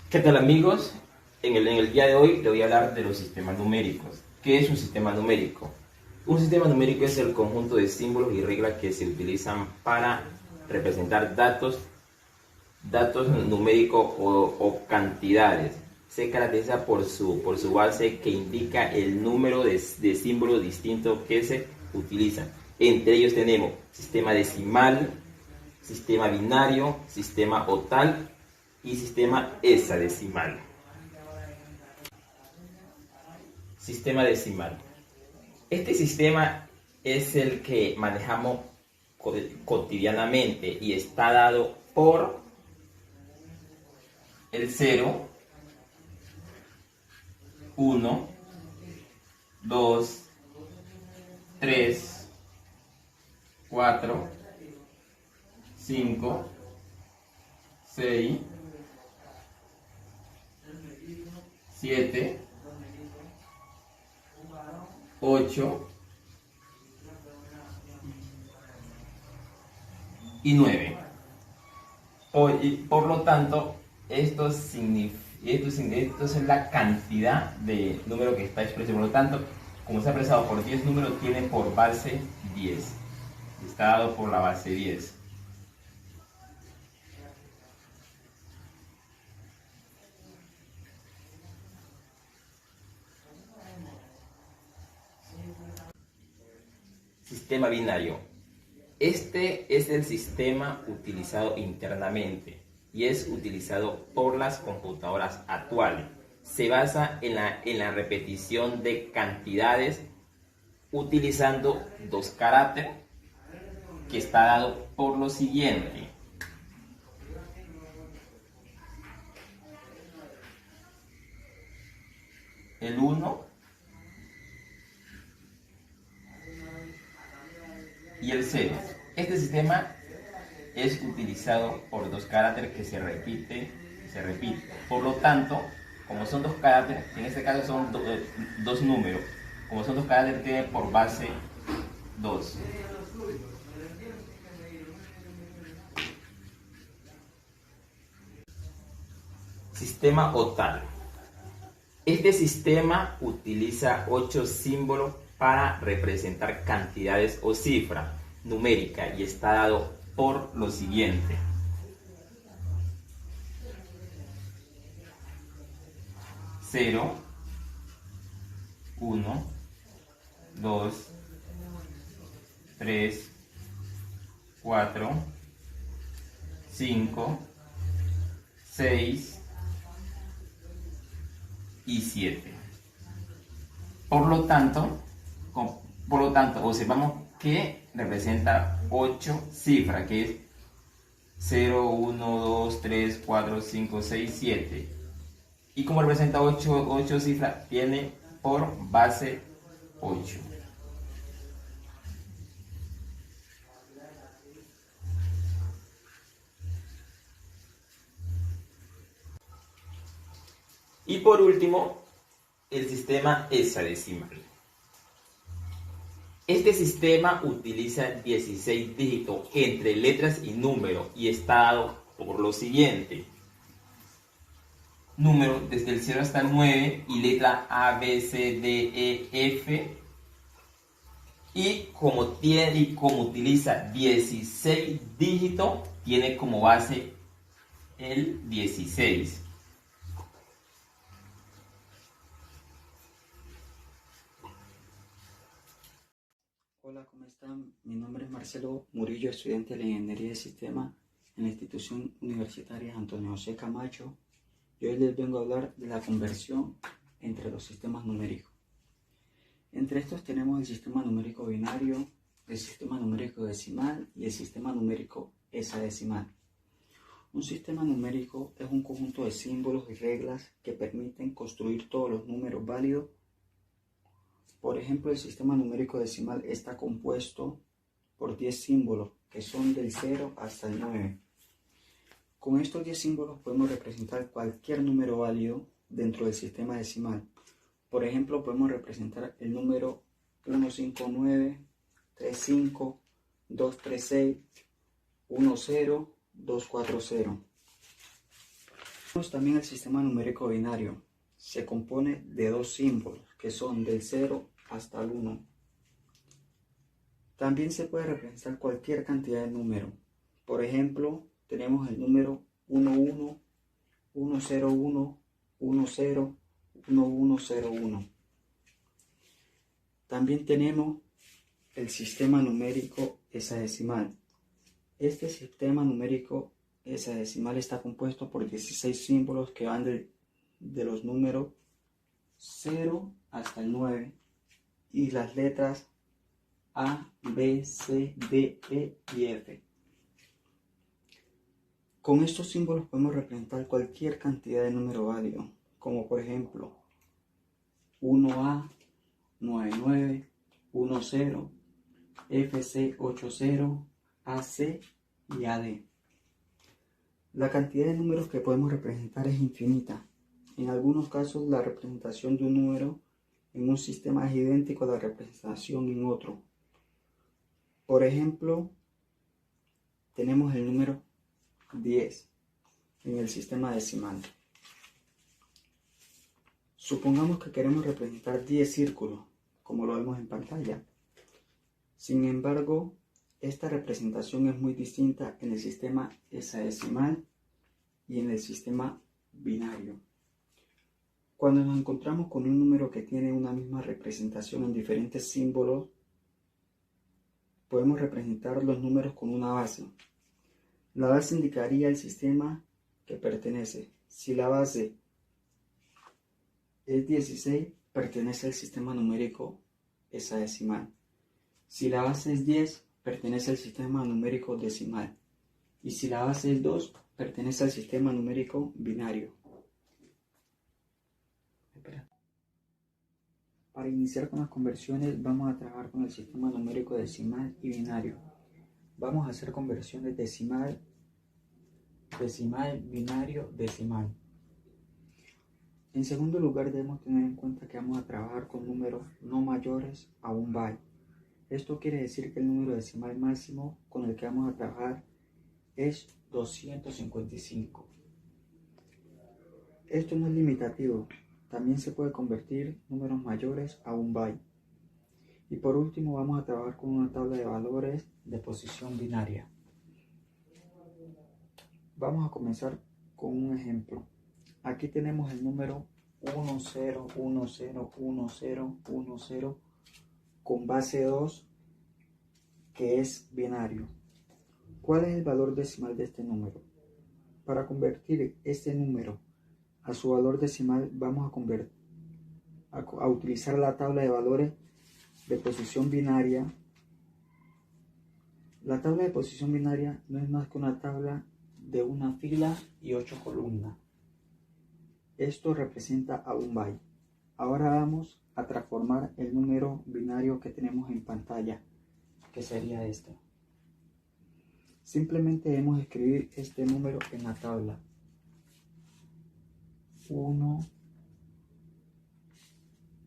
¿Qué tal amigos? En el día de hoy te voy a hablar de los sistemas numéricos. ¿Qué es un sistema numérico? Un sistema numérico es el conjunto de símbolos y reglas que se utilizan para representar datos numéricos o cantidades. Se caracteriza por su base que indica el número de símbolos distintos que se utilizan. Entre ellos tenemos sistema decimal, sistema binario, sistema octal y sistema hexadecimal. Sistema decimal. Este sistema es el que manejamos cotidianamente y está dado por el 0, 1, 2, 3, 4, 5, 6, 7, 8 y 9. Por lo tanto, esto es la cantidad de número que está expreso. Por lo tanto, como está expresado por 10 números, tiene por base 10. Está dado por la base 10. Sistema binario. Este es el sistema utilizado internamente y es utilizado por las computadoras actuales. Se basa en la repetición de cantidades utilizando dos caracteres que está dado por lo siguiente. El 1 y el 0. Este sistema es utilizado por dos caracteres que se repiten. Por lo tanto, como son dos caracteres, en este caso son dos números, como son dos caracteres, tiene por base 2. Sistema octal. Este sistema utiliza 8 símbolos para representar cantidades o cifras numéricas y está dado por lo siguiente. 0, 1, 2, 3, 4, 5, 6 y 7. Por lo tanto, observamos que representa 8 cifras, que es 0, 1, 2, 3, 4, 5, 6, 7. Y como representa 8 cifras, tiene por base 8. Y por último, el sistema hexadecimal. Este sistema utiliza 16 dígitos entre letras y números y está dado por lo siguiente. Número desde el 0 hasta el 9 y letra A, B, C, D, E, F. Y como utiliza 16 dígitos, tiene como base el 16. Hola, ¿cómo están? Mi nombre es Marcelo Murillo, estudiante de la Ingeniería de Sistemas en la institución universitaria Antonio José Camacho. Y hoy les vengo a hablar de la conversión entre los sistemas numéricos. Entre estos tenemos el sistema numérico binario, el sistema numérico decimal y el sistema numérico hexadecimal. Un sistema numérico es un conjunto de símbolos y reglas que permiten construir todos los números válidos. Por ejemplo, el sistema numérico decimal está compuesto por 10 símbolos que son del 0 hasta el 9. Con estos 10 símbolos podemos representar cualquier número válido dentro del sistema decimal. Por ejemplo, podemos representar el número 159, 35, 236, 10, 240. Tenemos también el sistema numérico binario. Se compone de dos símbolos, que son del 0 hasta el 1. También se puede representar cualquier cantidad de número. Por ejemplo, tenemos el número 11, 101, 10, 1101. También tenemos el sistema numérico hexadecimal. Este sistema numérico hexadecimal está compuesto por 16 símbolos que van de los números 0 hasta el 9 y las letras A, B, C, D, E y F. Con estos símbolos podemos representar cualquier cantidad de número válido, como por ejemplo 1A, 99, 10, FC 80, AC y AD. La cantidad de números que podemos representar es infinita. En algunos casos la representación de un número en un sistema es idéntico a la representación en otro. Por ejemplo, tenemos el número 10 en el sistema decimal. Supongamos que queremos representar 10 círculos, como lo vemos en pantalla. Sin embargo, esta representación es muy distinta en el sistema hexadecimal y en el sistema binario. Cuando nos encontramos con un número que tiene una misma representación en diferentes símbolos, podemos representar los números con una base. La base indicaría el sistema que pertenece. Si la base es 16, pertenece al sistema numérico hexadecimal. Si la base es 10, pertenece al sistema numérico decimal. Y si la base es 2, pertenece al sistema numérico binario. Para iniciar con las conversiones, vamos a trabajar con el sistema numérico decimal y binario. Vamos a hacer conversiones decimal, binario, decimal. En segundo lugar, debemos tener en cuenta que vamos a trabajar con números no mayores a un byte. Esto quiere decir que el número decimal máximo con el que vamos a trabajar es 255. Esto no es limitativo, también se puede convertir números mayores a un byte. Y por último vamos a trabajar con una tabla de valores de posición binaria. Vamos a comenzar con un ejemplo. Aquí tenemos el número 10101010 con base 2 que es binario. ¿Cuál es el valor decimal de este número? Para convertir este número a su valor decimal vamos a utilizar la tabla de valores de posición binaria. La tabla de posición binaria no es más que una tabla de una fila y 8 columnas. Esto representa a un byte. Ahora vamos a transformar el número binario que tenemos en pantalla, que sería este. Simplemente debemos escribir este número en la tabla. 1,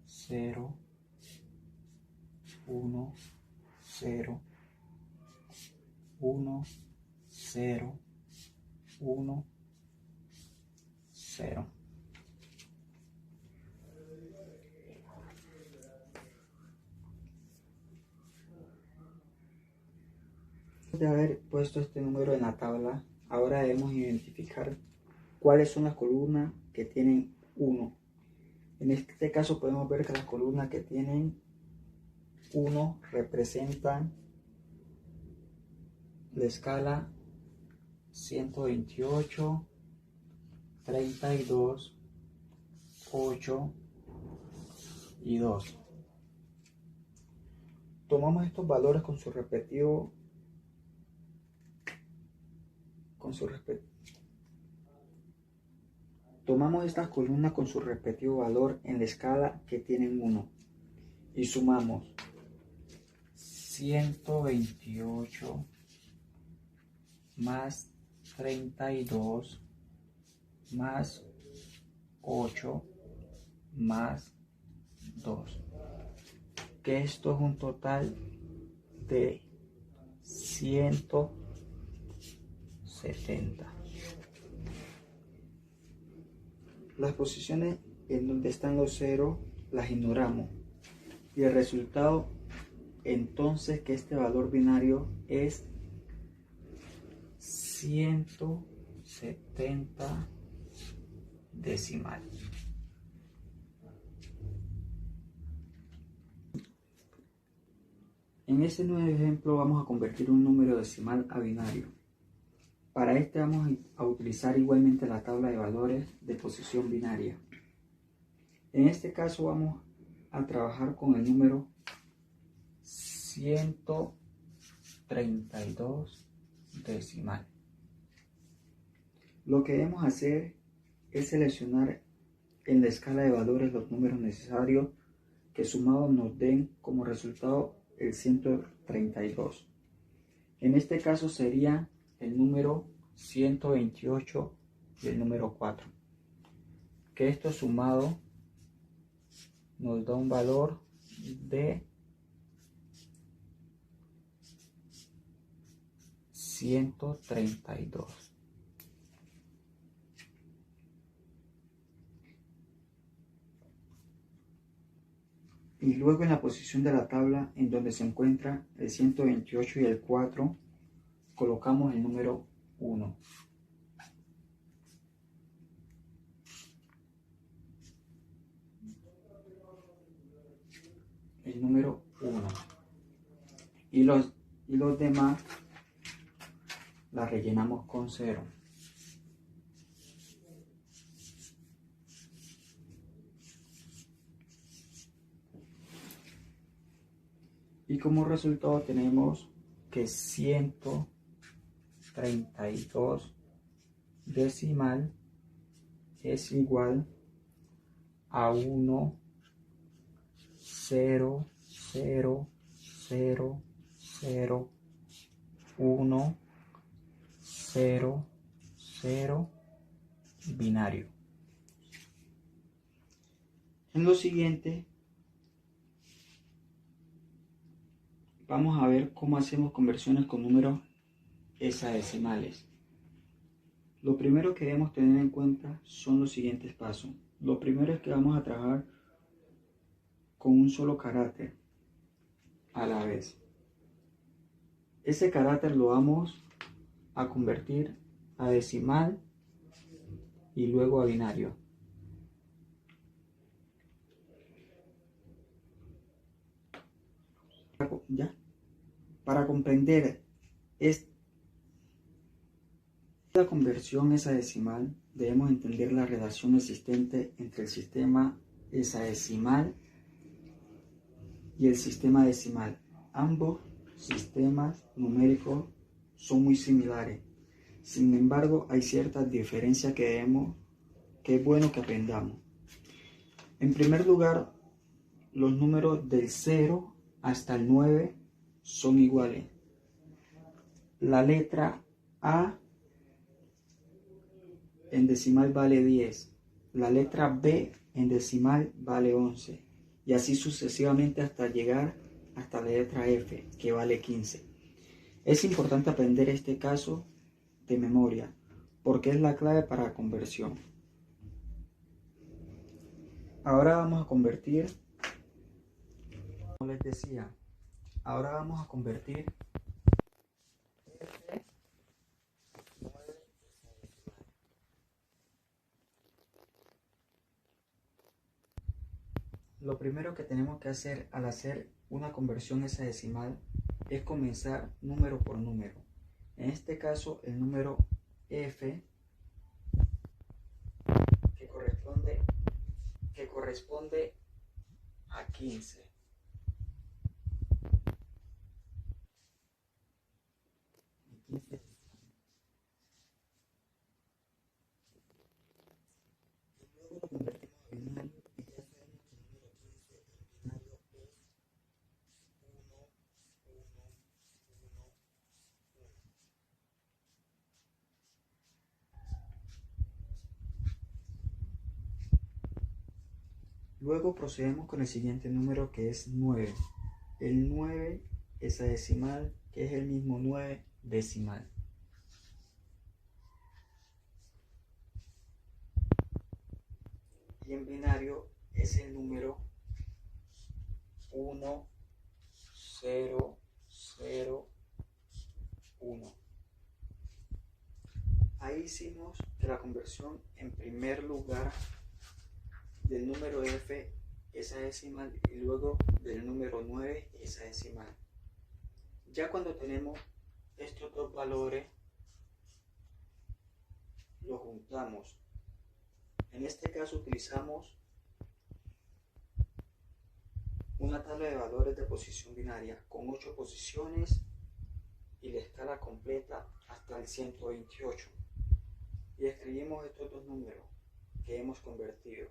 0, 1, 0, 1, 0, 1, 0. De haber puesto este número en la tabla, ahora debemos identificar cuáles son las columnas que tienen 1. En este caso podemos ver que las columnas que tienen 1 representan la escala 128, 32, 8 y 2. Tomamos estos valores con su respectivo Tomamos estas columnas con su respectivo valor en la escala que tienen 1 y sumamos 128 más 32 más 8 más 2, que esto es un total de 170. Las posiciones en donde están los ceros las ignoramos. Y el resultado, entonces, que este valor binario es 170 decimal. En este nuevo ejemplo vamos a convertir un número decimal a binario. Para este vamos a utilizar igualmente la tabla de valores de posición binaria. En este caso vamos a trabajar con el número 132 decimal. Lo que debemos hacer es seleccionar en la escala de valores los números necesarios que sumados nos den como resultado el 132. En este caso sería el número 128 y el número 4. Que esto sumado nos da un valor de 132. Y luego en la posición de la tabla en donde se encuentra el 128 y el 4, colocamos el número 1. El número 1. Y los demás la rellenamos con 0. Y como resultado tenemos que 132 decimal es igual a 1, 0, 0, 0, 0, 1, 0, 0, binario. En lo siguiente vamos a ver cómo hacemos conversiones con números hexadecimales. Lo primero que debemos tener en cuenta son los siguientes pasos. Lo primero es que vamos a trabajar con un solo carácter a la vez. Ese carácter lo vamos a convertir a decimal y luego a binario. ¿Ya? Para comprender esta conversión hexadecimal, debemos entender la relación existente entre el sistema hexadecimal y el sistema decimal. Ambos sistemas numéricos son muy similares. Sin embargo, hay ciertas diferencias que es bueno que aprendamos. En primer lugar, los números del 0 hasta el 9 son iguales. La letra A en decimal vale 10. La letra B en decimal vale 11. Y así sucesivamente hasta llegar hasta la letra F, que vale 15. Es importante aprender este caso de memoria, porque es la clave para la conversión. Ahora vamos a convertir, como les decía, ahora vamos a convertir F. Lo primero que tenemos que hacer al hacer una conversión hexadecimal es comenzar número por número. En este caso, el número F, que corresponde a 15. Luego lo convertimos a binario y ya sabemos que el número 15 en binario es 1, 1, 1, 1. Luego procedemos con el siguiente número, que es 9. El 9 hexadecimal, que es el mismo 9 decimal. y en binario es el número 1, 0, 0, 1. Ahí hicimos que la conversión en primer lugar del número f esa decimal y luego del número 9 esa decimal. Ya cuando tenemos estos dos valores, los juntamos. En este caso utilizamos una tabla de valores de posición binaria con 8 posiciones y la escala completa hasta el 128. Y escribimos estos dos números que hemos convertido.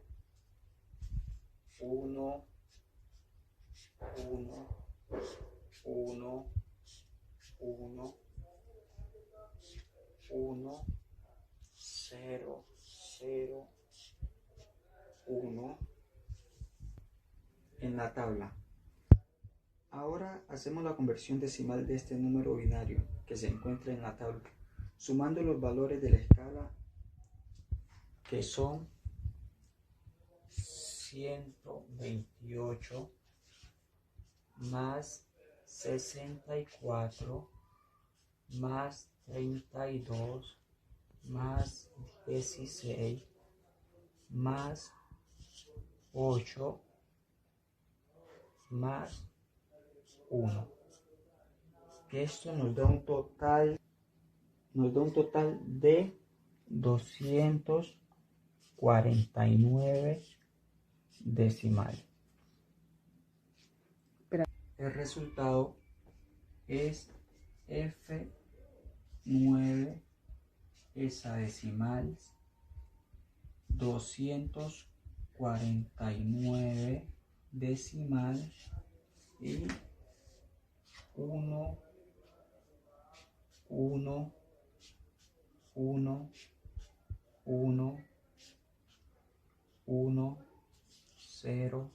1, 1, 1, 1, 1, 0, 0, 1 en la tabla. Ahora hacemos la conversión decimal de este número binario que se encuentra en la tabla, sumando los valores de la escala que son 128 más 64 más 32 más 16 más 8 más 1, que esto nos da un total de 249 decimales. El resultado es F9 hexadecimal 249 decimal y 1, 1, 1, 1, 1, 0,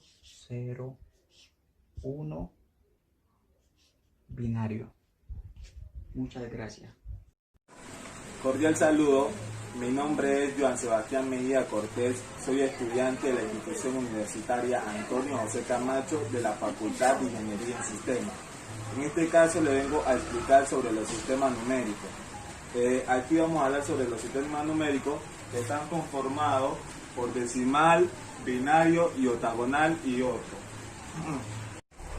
0, 1, binario. Muchas gracias. Cordial saludo, mi nombre es Joan Sebastián Mejía Cortés, soy estudiante de la institución universitaria Antonio José Camacho de la Facultad de Ingeniería en Sistemas. En este caso le vengo a explicar sobre los sistemas numéricos. Aquí vamos a hablar sobre los sistemas numéricos que están conformados por decimal, binario y octagonal y otro.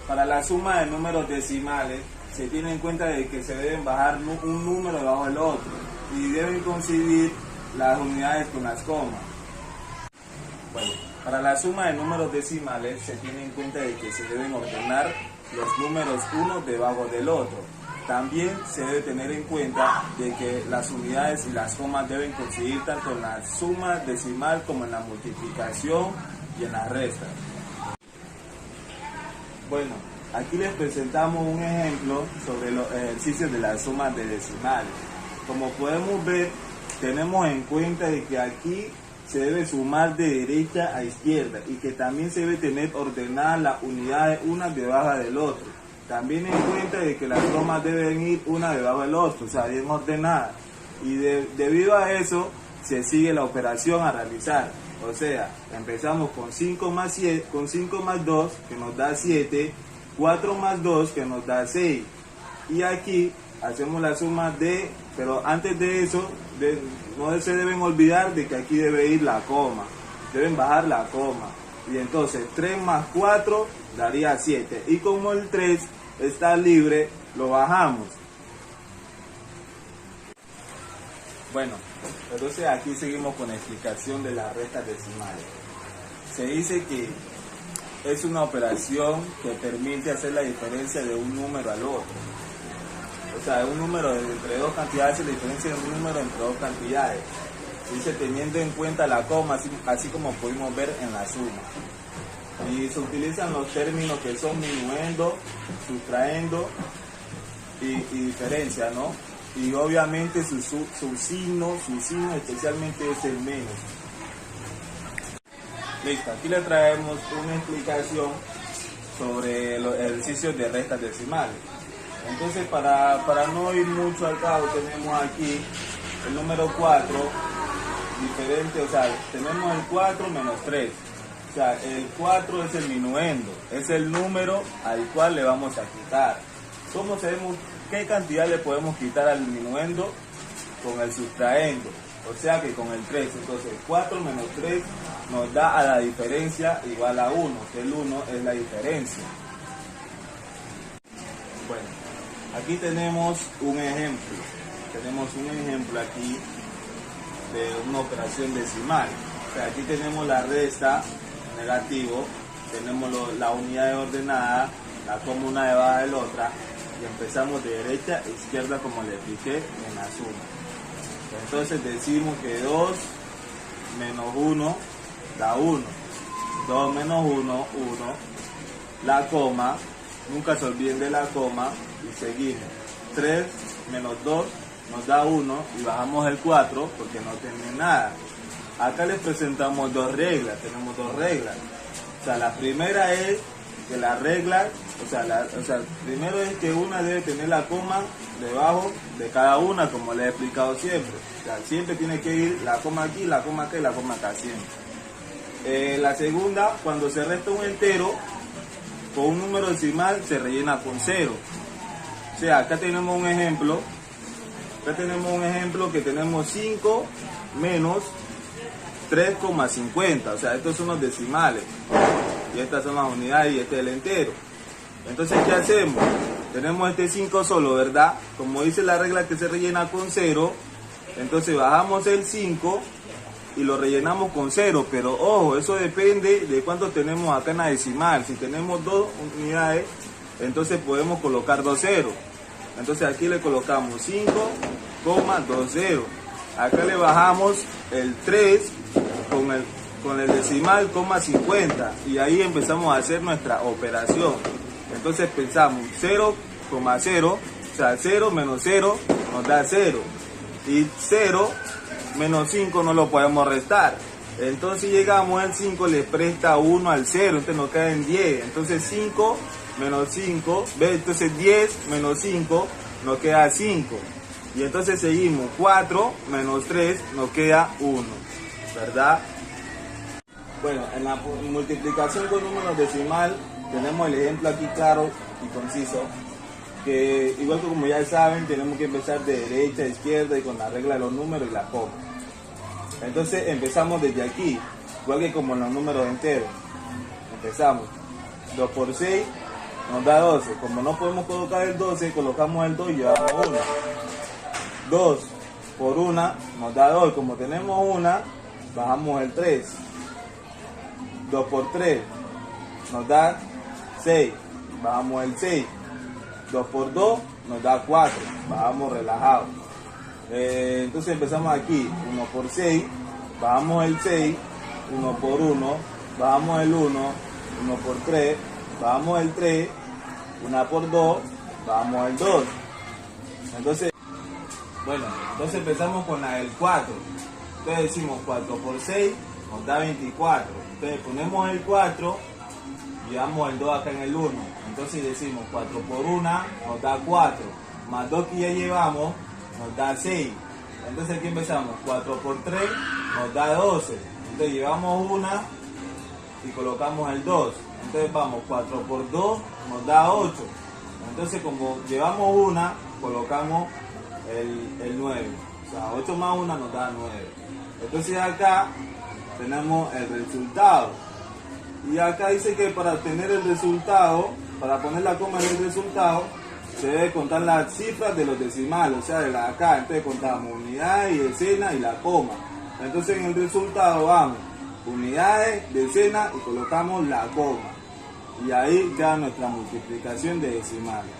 Para la suma de números decimales se tiene en cuenta de que se deben bajar un número debajo del otro y deben coincidir las unidades con las comas. Bueno, para la suma de números decimales se tiene en cuenta de que se deben ordenar los números uno debajo del otro. También se debe tener en cuenta de que las unidades y las comas deben coincidir tanto en la suma decimal como en la multiplicación y en la resta. Bueno, aquí les presentamos un ejemplo sobre los ejercicios de la suma de decimales. Como podemos ver, tenemos en cuenta de que aquí se debe sumar de derecha a izquierda y que también se debe tener ordenadas las unidades una debajo del otro. También en cuenta de que las comas deben ir una debajo del otro, o sea, bien ordenadas. Y debido a eso, se sigue la operación a realizar. O sea, empezamos con 5 más 7, con 5 más 2, que nos da 7, 4 más 2, que nos da 6. Y aquí hacemos la suma de, pero antes de eso, no se deben olvidar de que aquí debe ir la coma. Deben bajar la coma. Y entonces 3 más 4 daría 7. Y como el 3 está libre, lo bajamos. Bueno, entonces aquí seguimos con la explicación de las restas decimales. Se dice que es una operación que permite hacer la diferencia de un número al otro. O sea, un número entre dos cantidades es la diferencia de un número entre dos cantidades. Dice teniendo en cuenta la coma, así como pudimos ver en la suma. Y se utilizan los términos que son minuendo, sustrayendo y diferencia, ¿no? Y obviamente su signo especialmente es el menos. Listo, aquí le traemos una explicación sobre los ejercicios de restas decimales. Entonces, para no ir mucho al cabo, tenemos aquí el número 4, diferente, o sea, tenemos el 4 menos 3. O sea, el 4 es el minuendo, es el número al cual le vamos a quitar. ¿Cómo sabemos qué cantidad le podemos quitar al minuendo? Con el sustraendo, o sea que con el 3. Entonces 4 menos 3 nos da a la diferencia igual a 1, que el 1 es la diferencia. Bueno, aquí tenemos un ejemplo. Tenemos un ejemplo aquí de una operación decimal. O sea, aquí tenemos la resta, negativo, tenemos la unidad ordenada, la coma una debajo de la otra, y empezamos de derecha a izquierda como le expliqué en la suma. Entonces decimos que 2 menos 1 da 1. 2 menos 1, 1. La coma, nunca se olviden de la coma y seguimos. 3 menos 2 nos da 1 y bajamos el 4 porque no tiene nada. Acá les presentamos dos reglas, tenemos dos reglas. O sea, la primera es que la regla, primero es que una debe tener la coma debajo de cada una, como les he explicado siempre. O sea, siempre tiene que ir la coma aquí, la coma acá y la coma acá siempre. La segunda, cuando se resta un entero, con un número decimal se rellena con 0. O sea, acá tenemos un ejemplo. Acá tenemos un ejemplo que tenemos 5 menos 3,50. O sea, estos son los decimales. Y estas son las unidades y este es el entero. Entonces, ¿qué hacemos? Tenemos este 5 solo, ¿verdad? Como dice la regla que se rellena con 0, entonces bajamos el 5 y lo rellenamos con 0. Pero ojo, eso depende de cuánto tenemos acá en la decimal. Si tenemos 2 unidades, entonces podemos colocar 2 ceros. Entonces aquí le colocamos 5,20. Acá le bajamos el 3 con el decimal, 50, y ahí empezamos a hacer nuestra operación. Entonces pensamos 0,0, o sea, 0 menos 0 nos da 0, y 0 menos 5 no lo podemos restar. Entonces llegamos al 5, le presta 1 al 0, entonces nos queda en 10. Entonces 5 menos 5, ¿ves? Entonces 10 menos 5 nos queda 5. Y entonces seguimos, 4 menos 3 nos queda 1, ¿verdad? Bueno, en la multiplicación con números decimal tenemos el ejemplo aquí claro y conciso, que igual que como ya saben, tenemos que empezar de derecha a izquierda y con la regla de los números y la coma. Entonces empezamos desde aquí, igual que como en los números enteros. Empezamos, 2 por 6 nos da 12, como no podemos colocar el 12, colocamos el 2 y llevamos 1. 2 por 1 nos da 2, como tenemos 1, bajamos el 3. 2 por 3 nos da 6, bajamos el 6. 2 por 2 nos da 4, bajamos relajados. Entonces empezamos aquí, 1 por 6, bajamos el 6, 1 por 1, bajamos el 1, 1 por 3, bajamos el 3, 1 por 2, bajamos el 2. Entonces empezamos con la del 4. Entonces decimos 4 por 6 nos da 24. Entonces ponemos el 4, llevamos el 2 acá en el 1. Entonces decimos 4 por 1 nos da 4, más 2 que ya llevamos nos da 6. Entonces aquí empezamos, 4 por 3 nos da 12. Entonces llevamos 1 y colocamos el 2. Entonces vamos, 4 por 2 nos da 8. Entonces como llevamos 1, colocamos el 9. O sea, 8 más 1 nos da 9. Entonces acá tenemos el resultado. Y acá dice que para obtener el resultado, para poner la coma en el resultado, se debe contar las cifras de los decimales, o sea, de la acá. Entonces contamos unidades y decenas y la coma. Entonces en el resultado vamos, unidades, decenas y colocamos la coma. Y ahí queda nuestra multiplicación de decimales.